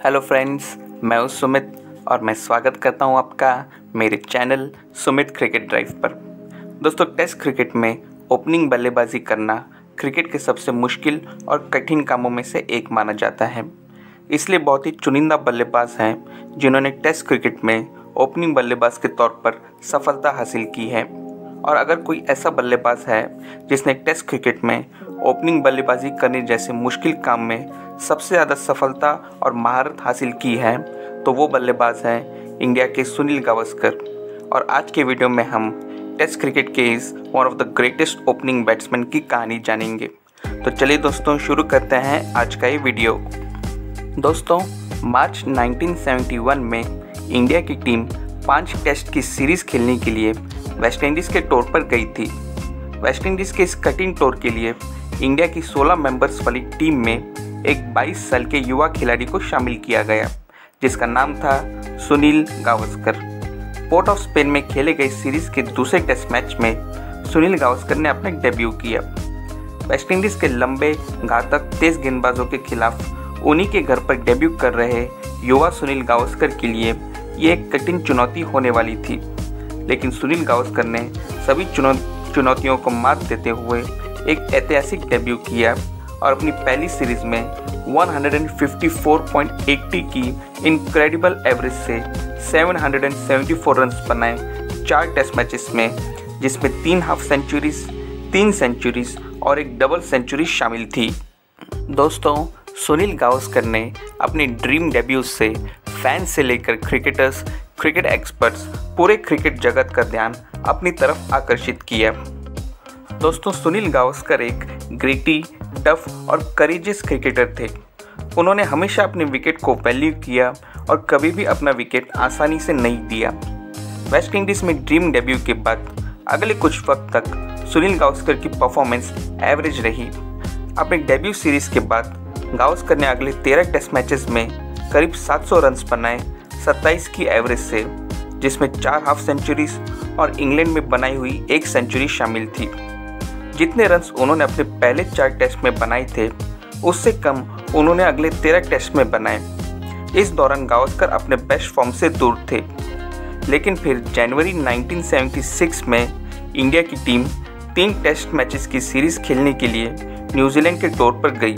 Hello friends, मैं हूं सुमित और मैं स्वागत करता हूं आपका मेरे चैनल सुमित क्रिकेट ड्राइव पर। दोस्तों, टेस्ट क्रिकेट में ओपनिंग बल्लेबाजी करना क्रिकेट के सबसे मुश्किल और कठिन कामों में से एक माना जाता है। इसलिए बहुत ही चुनिंदा बल्लेबाज हैं जिन्होंने टेस्ट क्रिकेट में ओपनिंग बल्लेबाज के तौर पर सफलता हासिल की है। और अगर कोई ऐसा बल्लेबाज है जिसने टेस्ट क्रिकेट में ओपनिंग बल्लेबाजी करने जैसे मुश्किल काम में सबसे ज़्यादा सफलता और महारत हासिल की है तो वो बल्लेबाज हैं इंडिया के सुनील गावस्कर। और आज के वीडियो में हम टेस्ट क्रिकेट के इस one of the greatest opening batsman की कहानी जानेंगे। तो चलिए दोस्तों, शुरू करते हैं आज का ये वीडियो। दोस्तों, मार्च 1971 में इंडिया की टीम 5 टेस्ट की सीरीज़ खेलने के लिए वेस्ट इंडीज़ के टूर पर गई थी। वेस्ट इंडीज़ के इस कठिन टूर के लिए इंडिया की 16 मेंबर्स वाली टीम में एक 22 साल के युवा खिलाड़ी को शामिल किया गया जिसका नाम था Sunil Gavaskar. Port of Spain में खेले गए सीरीज़ के दूसरे टेस्ट मैच में सुनील गावस्कर ने अपना डेब्यू किया। वेस्ट इंडीज़ के लंबे, घातक, तेज गेंदबाजों के खिलाफ उन्हीं के घर पर डेब्यू कर रहे युवा सुनील गावस्कर के लिए ये एक कठिन चुनौती होने वाली थी। लेकिन सुनील गावस्कर ने सभी चुनौतियों को मात देते हुए एक ऐतिहासिक डेब्यू किया और अपनी पहली सीरीज में 154.80 की इनक्रेडिबल एवरेज से 774 रन्स बनाए 4 टेस्ट मैचेस में, जिसमें 3 हाफ सेंचुरीज, 3 सेंचुरीज और एक डबल सेंचुरी शामिल थी। दोस्तों, सुनील गावस्कर ने अपने ड्रीम डेब्यू से फैंस से लेकर क्रिकेटर्स, क्रिकेट एक्सपर्ट्स, पूरे क्रिकेट जगत का ध्यान अपनी तरफ आकर्षित किया। दोस्तों, सुनील गावस्कर एक ग्रिटी, टफ और करेजियस क्रिकेटर थे। उन्होंने हमेशा अपने विकेट को वैल्यू किया और कभी भी अपना विकेट आसानी से नहीं दिया। वेस्ट इंडीज़ में ड्रीम डेब्यू के बाद अगले कुछ वक्त तक सुनील गावस्कर की परफॉर्मेंस एवरेज रही। अपने डेब्यू सीरीज़ के बाद गावस्कर ने अगले 13 टेस्ट मैचेस में करीब 700 रन्स बनाए 27 की एवरेज से, जिसमें 4 हाफ सेंचुरीज और इंग्लैंड में बनाई हुई 1 सेंचुरी शामिल थी। जितने रन्स उन्होंने अपने पहले 4 टेस्ट में बनाए थे उससे कम उन्होंने अगले 13 टेस्ट में बनाए। इस दौरान गावस्कर अपने बेस्ट फॉर्म से दूर थे। लेकिन फिर जनवरी 1976 में इंडिया की टीम 3 टेस्ट मैचेस की सीरीज़ खेलने के लिए न्यूजीलैंड के टूर पर गई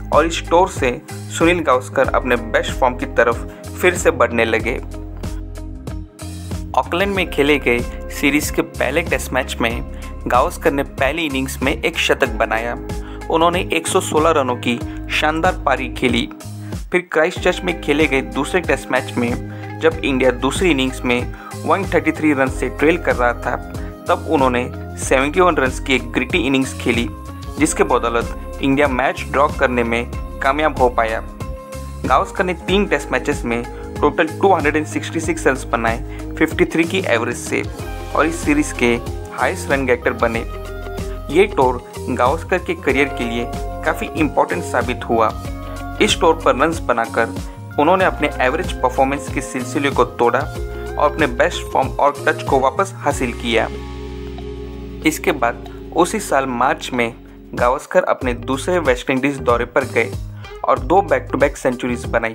और इस टूर से सुनील गावस्कर अपने बेस्ट फॉर्म की तरफ फिर से बढ़ने लगे। ऑकलैंड में खेले गए सीरीज़ के पहले टेस्ट मैच में गावस्कर ने पहली इनिंग्स में एक शतक बनाया। उन्होंने 116 रनों की शानदार पारी खेली। फिर क्राइस्टचर्च में खेले गए दूसरे टेस्ट मैच में जब इंडिया दूसरी इनिंग्स में 133 रन से ट्रेल कर रहा था, तब उन्होंने 71 रन की एक ग्रिटी इनिंग्स खेली, जिसके बदौलत इंडिया मैच ड्रॉ करने में कामयाब हो पाया। गावस्कर ने 3 टेस्ट मैचेस में टोटल 266 रन बनाए 53 की एवरेज से और इस सीरीज़ के हाईएस्ट रन गेटर बने। ये टूर गावस्कर के करियर के लिए काफ़ी इम्पोर्टेंट साबित हुआ। इस टूर पर रन्स बनाकर उन्होंने अपने एवरेज परफॉर्मेंस के सिलसिले को तोड़ा और अपने बेस्ट फॉर्म और टच को वापस हासिल किया। इसके बाद उसी साल मार्च में गावस्कर अपने दूसरे वेस्ट इंडीज़ दौरे पर गए और 2 बैक टू बैक सेंचुरीज बनाई।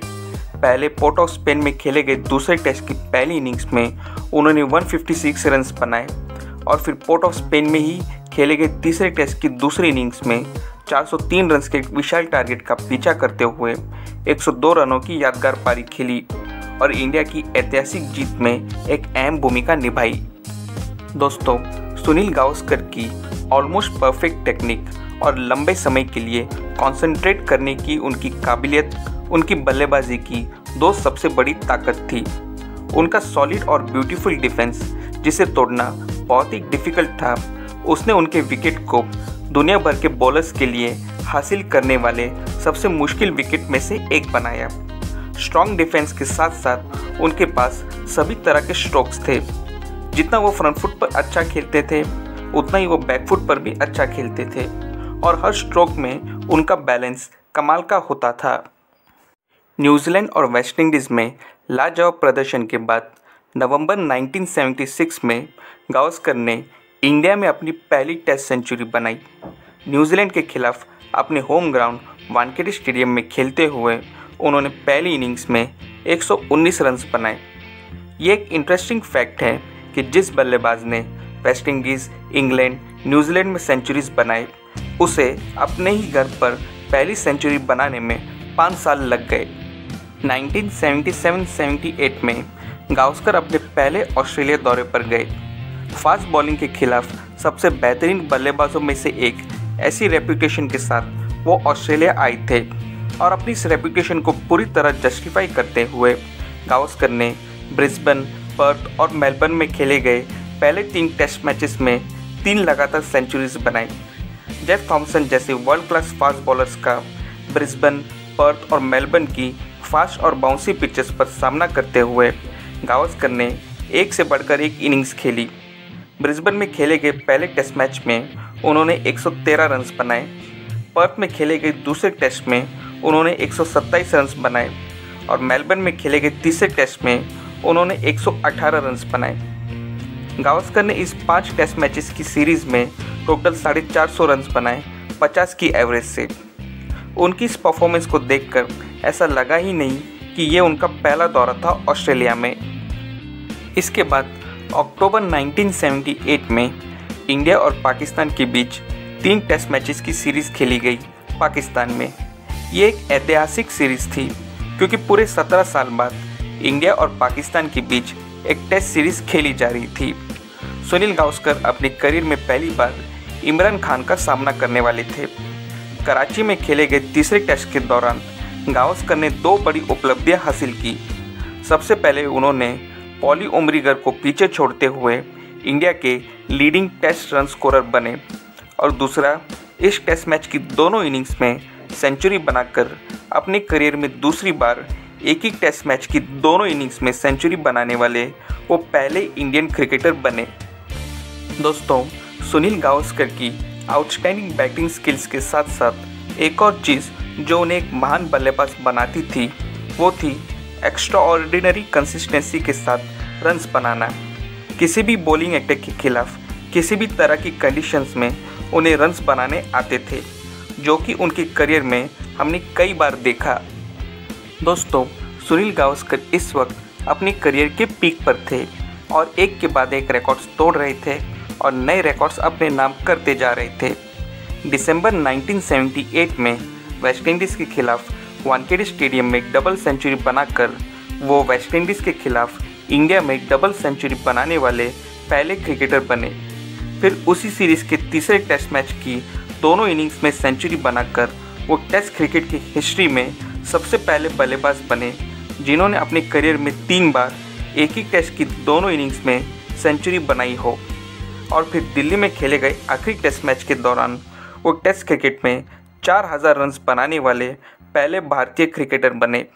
पहले पोर्ट ऑफ स्पेन में खेले गए दूसरे टेस्ट की पहली इनिंग्स में उन्होंने 156 रन बनाए और फिर पोर्ट ऑफ स्पेन में ही खेले गए तीसरे टेस्ट की दूसरी इनिंग्स में 403 रन के विशाल टारगेट का पीछा करते हुए 102 रनों की यादगार पारी खेली और इंडिया की ऐतिहासिक जीत में एक अहम भूमिका निभाई। दोस्तों, सुनील गावस्कर की ऑलमोस्ट परफेक्ट टेक्निक और लंबे समय के लिए कंसंट्रेट करने की उनकी काबिलियत उनकी बल्लेबाजी की 2 सबसे बड़ी ताकत थी। उनका सॉलिड और ब्यूटीफुल डिफेंस, जिसे तोड़ना बहुत ही डिफ़िकल्ट था, उसने उनके विकेट को दुनिया भर के बॉलर्स के लिए हासिल करने वाले सबसे मुश्किल विकेट में से एक बनाया। स्ट्रॉन्ग डिफेंस के साथ साथ उनके पास सभी तरह के स्ट्रोक्स थे। जितना वो फ्रंट फुट पर अच्छा खेलते थे उतना ही वो बैक फुट पर भी अच्छा खेलते थे और हर स्ट्रोक में उनका बैलेंस कमाल का होता था। न्यूजीलैंड और वेस्ट इंडीज़ में लाजवाब प्रदर्शन के बाद नवंबर 1976 में गावस्कर ने इंडिया में अपनी पहली टेस्ट सेंचुरी बनाई। न्यूजीलैंड के खिलाफ अपने होम ग्राउंड वानखेड़े स्टेडियम में खेलते हुए उन्होंने पहली इनिंग्स में 119 रन्स बनाए। ये एक इंटरेस्टिंग फैक्ट है कि जिस बल्लेबाज ने वेस्ट इंडीज़, इंग्लैंड, न्यूजीलैंड में सेंचुरीज बनाए, उसे अपने ही घर पर पहली सेंचुरी बनाने में 5 साल लग गए। 1977-78 में गावस्कर अपने पहले ऑस्ट्रेलिया दौरे पर गए। फास्ट बॉलिंग के खिलाफ सबसे बेहतरीन बल्लेबाजों में से एक ऐसी रेपुटेशन के साथ वो ऑस्ट्रेलिया आए थे और अपनी इस रेपुटेशन को पूरी तरह जस्टिफाई करते हुए गावस्कर ने ब्रिस्बेन, पर्थ और मेलबर्न में खेले गए पहले 3 टेस्ट मैचेस में 3 लगातार सेंचुरीज बनाई। जेफ थॉम्सन जैसे वर्ल्ड क्लास फास्ट बॉलर्स का ब्रिस्बेन, पर्थ और मेलबर्न की फास्ट और बाउंसी पिचेस पर सामना करते हुए गावस्कर ने एक से बढ़कर एक इनिंग्स खेली। ब्रिस्बेन में खेले गए पहले टेस्ट मैच में उन्होंने 113 रन्स बनाए। पर्थ में खेले गए दूसरे टेस्ट में उन्होंने 127 रन्स बनाए और मेलबर्न में खेले गए तीसरे टेस्ट में उन्होंने 118 रन्स बनाए। गावस्कर ने इस 5 टेस्ट मैचेस की सीरीज़ में टोटल 450 रन्स बनाए 50 की एवरेज से। उनकी इस परफॉर्मेंस को देखकर ऐसा लगा ही नहीं कि ये उनका पहला दौरा था ऑस्ट्रेलिया में। इसके बाद अक्टूबर 1978 में इंडिया और पाकिस्तान के बीच 3 टेस्ट मैचेस की सीरीज़ खेली गई पाकिस्तान में। ये एक ऐतिहासिक सीरीज़ थी क्योंकि पूरे 17 साल बाद इंडिया और पाकिस्तान के बीच एक टेस्ट सीरीज़ खेली जा रही थी। सुनील गावस्कर अपने करियर में पहली बार इमरान खान का सामना करने वाले थे। कराची में खेले गए तीसरे टेस्ट के दौरान गावस्कर ने 2 बड़ी उपलब्धियां हासिल की। सबसे पहले उन्होंने पॉली उमरीगर को पीछे छोड़ते हुए इंडिया के लीडिंग टेस्ट रन स्कोरर बने और दूसरा, इस टेस्ट मैच की दोनों इनिंग्स में सेंचुरी बनाकर अपने करियर में दूसरी बार एक ही टेस्ट मैच की दोनों इनिंग्स में सेंचुरी बनाने वाले वो पहले इंडियन क्रिकेटर बने। दोस्तों, सुनील गावस्कर की आउटस्टैंडिंग बैटिंग स्किल्स के साथ साथ एक और चीज़ जो उन्हें एक महान बल्लेबाज बनाती थी वो थी एक्स्ट्राऑर्डिनरी कंसिस्टेंसी के साथ रन्स बनाना। किसी भी बॉलिंग अटैक के खिलाफ किसी भी तरह की कंडीशंस में उन्हें रन्स बनाने आते थे, जो कि उनके करियर में हमने कई बार देखा। दोस्तों, सुनील गावस्कर इस वक्त अपने करियर के पीक पर थे और एक के बाद एक रिकॉर्ड्स तोड़ रहे थे और नए रिकॉर्ड्स अपने नाम करते जा रहे थे। दिसंबर 1978 में वेस्ट इंडीज़ के खिलाफ वानखेड़े स्टेडियम में डबल सेंचुरी बनाकर वो वेस्ट इंडीज़ के खिलाफ इंडिया में डबल सेंचुरी बनाने वाले पहले क्रिकेटर बने। फिर उसी सीरीज़ के तीसरे टेस्ट मैच की दोनों इनिंग्स में सेंचुरी बनाकर वो टेस्ट क्रिकेट की हिस्ट्री में सबसे पहले बल्लेबाज बने जिन्होंने अपने करियर में 3 बार एक ही टेस्ट की दोनों इनिंग्स में सेंचुरी बनाई हो। और फिर दिल्ली में खेले गए आखिरी टेस्ट मैच के दौरान वो टेस्ट क्रिकेट में 4000 रन्स बनाने वाले पहले भारतीय क्रिकेटर बने।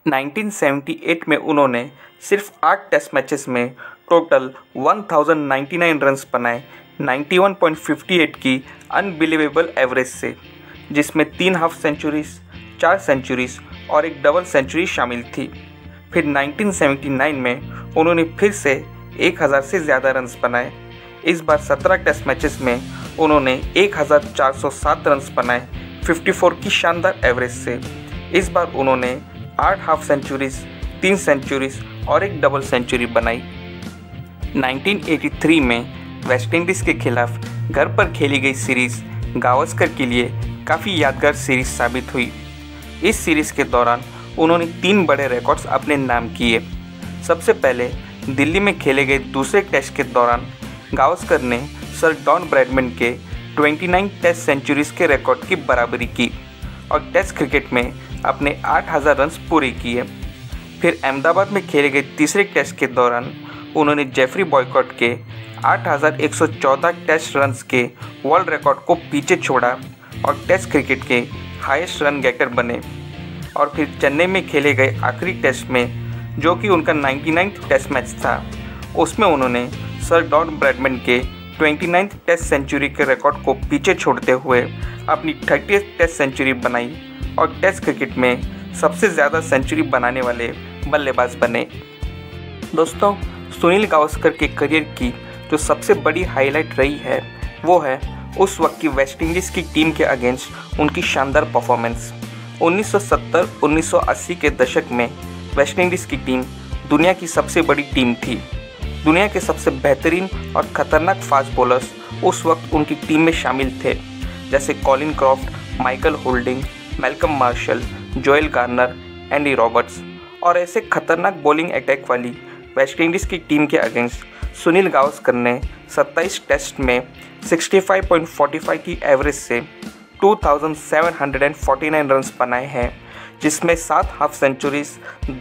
1978 में उन्होंने सिर्फ 8 टेस्ट मैचेस में टोटल 1099 रन्स बनाए 91.58 की अनबिलीवेबल एवरेज से, जिसमें 3 हाफ सेंचुरीज, 4 सेंचुरीज और एक डबल सेंचुरी शामिल थी। फिर 1979 में उन्होंने फिर से 1000 से ज़्यादा रन्स बनाए। इस बार 17 टेस्ट मैचेस में उन्होंने 1407 रन्स बनाए 54 की शानदार एवरेज से। इस बार उन्होंने 8 हाफ सेंचुरीज, 3 सेंचुरीज और एक डबल सेंचुरी बनाई। 1983 में वेस्ट इंडीज़ के खिलाफ घर पर खेली गई सीरीज़ गावस्कर के लिए काफ़ी यादगार सीरीज़ साबित हुई। इस सीरीज़ के दौरान उन्होंने 3 बड़े रिकॉर्ड्स अपने नाम किए। सबसे पहले दिल्ली में खेले गए दूसरे टेस्ट के दौरान गावस्कर ने सर डॉन ब्रैडमैन के 29 टेस्ट सेंचुरीज के रिकॉर्ड की बराबरी की और टेस्ट क्रिकेट में अपने 8000 रन्स पूरे किए। फिर अहमदाबाद में खेले गए तीसरे टेस्ट के दौरान उन्होंने जेफरी बॉयकॉट के 8114 टेस्ट रन्स के वर्ल्ड रिकॉर्ड को पीछे छोड़ा और टेस्ट क्रिकेट के हाईएस्ट रन गेटर बने। और फिर चेन्नई में खेले गए आखिरी टेस्ट में, जो कि उनका 99 टेस्ट मैच था, उसमें उन्होंने सर डॉन ब्रैडमैन के 29 टेस्ट सेंचुरी के रिकॉर्ड को पीछे छोड़ते हुए अपनी 30th टेस्ट सेंचुरी बनाई और टेस्ट क्रिकेट में सबसे ज़्यादा सेंचुरी बनाने वाले बल्लेबाज बने। दोस्तों, सुनील गावस्कर के करियर की जो सबसे बड़ी हाईलाइट रही है वो है उस वक्त की वेस्ट इंडीज़ की टीम के अगेंस्ट उनकी शानदार परफॉर्मेंस। 1970-1980 के दशक में वेस्टइंडीज़ की टीम दुनिया की सबसे बड़ी टीम थी। दुनिया के सबसे बेहतरीन और ख़तरनाक फास्ट बॉलर्स उस वक्त उनकी टीम में शामिल थे, जैसे Colin Croft, Michael Holding, Malcolm Marshall, Joel Garner, Andy Roberts. और ऐसे खतरनाक बॉलिंग अटैक वाली वेस्टइंडीज़ की टीम के अगेंस्ट सुनील गावस्कर ने 27 टेस्ट में 65.45 की एवरेज से 2749 रन्स बनाए हैं, जिसमें 7 हाफ सेंचुरीज,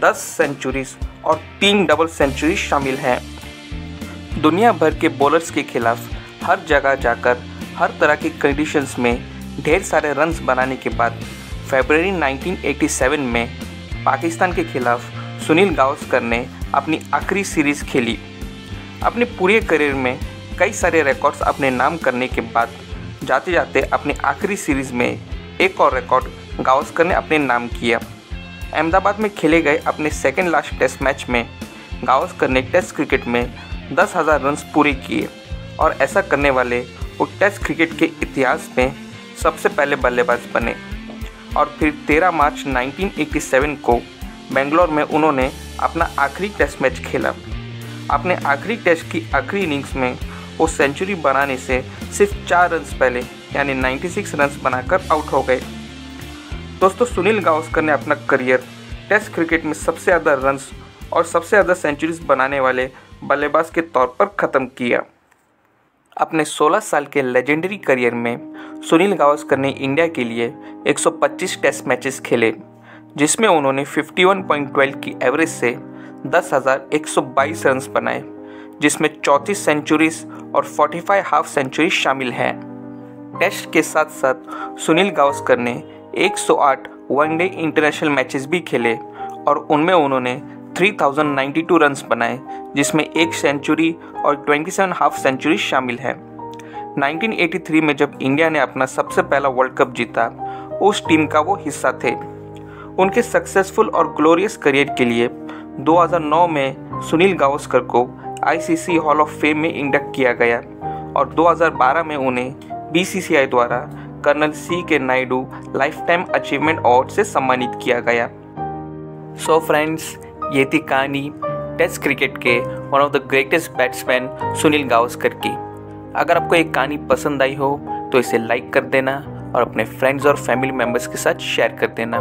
10 सेंचुरीज और 3 डबल सेंचुरीज शामिल हैं। दुनिया भर के बॉलर्स के खिलाफ हर जगह जाकर हर तरह की कंडीशंस में ढेर सारे रन्स बनाने के बाद फरवरी 1987 में पाकिस्तान के खिलाफ सुनील गावस्कर ने अपनी आखिरी सीरीज़ खेली। अपने पूरे करियर में कई सारे रिकॉर्ड्स अपने नाम करने के बाद जाते जाते अपनी आखिरी सीरीज़ में एक और रिकॉर्ड गावस्कर ने अपने नाम किया। अहमदाबाद में खेले गए अपने सेकेंड लास्ट टेस्ट मैच में गावस्कर ने टेस्ट क्रिकेट में 10,000 रन्स पूरे किए और ऐसा करने वाले वो टेस्ट क्रिकेट के इतिहास में सबसे पहले बल्लेबाज बने। और फिर 13 मार्च 1987 को बेंगलोर में उन्होंने अपना आखिरी टेस्ट मैच खेला। अपने आखिरी टेस्ट की आखिरी इनिंग्स में वो सेंचुरी बनाने से सिर्फ 4 रन्स पहले यानी 96 रन्स बनाकर आउट हो गए। दोस्तों, सुनील गावस्कर ने अपना करियर टेस्ट क्रिकेट में सबसे ज़्यादा रन्स और सबसे ज़्यादा सेंचुरीज बनाने वाले बल्लेबाज के तौर पर ख़त्म किया। अपने 16 साल के लेजेंडरी करियर में सुनील गावस्कर ने इंडिया के लिए 125 टेस्ट मैचेस खेले, जिसमें उन्होंने 51.12 की एवरेज से 10,122 रन्स बनाए, जिसमें 34 सेंचुरीज और 45 हाफ सेंचुरी शामिल हैं। टेस्ट के साथ साथ सुनील गावस्कर ने 108 वनडे इंटरनेशनल मैचेस भी खेले और उनमें उन्होंने 3092 रन्स बनाए, जिसमें 1 सेंचुरी और 27 हाफ सेंचुरी शामिल है। 1983 में जब इंडिया ने अपना सबसे पहला वर्ल्ड कप जीता, उस टीम का वो हिस्सा थे। उनके सक्सेसफुल और ग्लोरियस करियर के लिए 2009 में सुनील गावस्कर को ICC हॉल ऑफ फेम में इंडक्ट किया गया और 2012 में उन्हें BCCI द्वारा colonel C.K. Naidu lifetime achievement award से सम्मानित किया गया। सो फ्रेंड्स, ये थी कहानी टेस्ट क्रिकेट के one of the greatest batsman Sunil Gavaskar की। अगर आपको एक कहानी पसंद आई हो तो इसे लाइक कर देना और अपने फ्रेंड्स और फैमिली मेम्बर्स के साथ शेयर कर देना।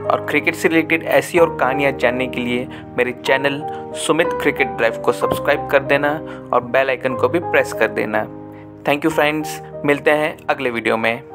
और क्रिकेट से रिलेटेड ऐसी और कहानियाँ जानने के लिए मेरे चैनल सुमित क्रिकेट ड्राइव को सब्सक्राइब कर देना और बेल आइकन को भी प्रेस कर देना। थैंक यू फ्रेंड्स, मिलते हैं अगले वीडियो में।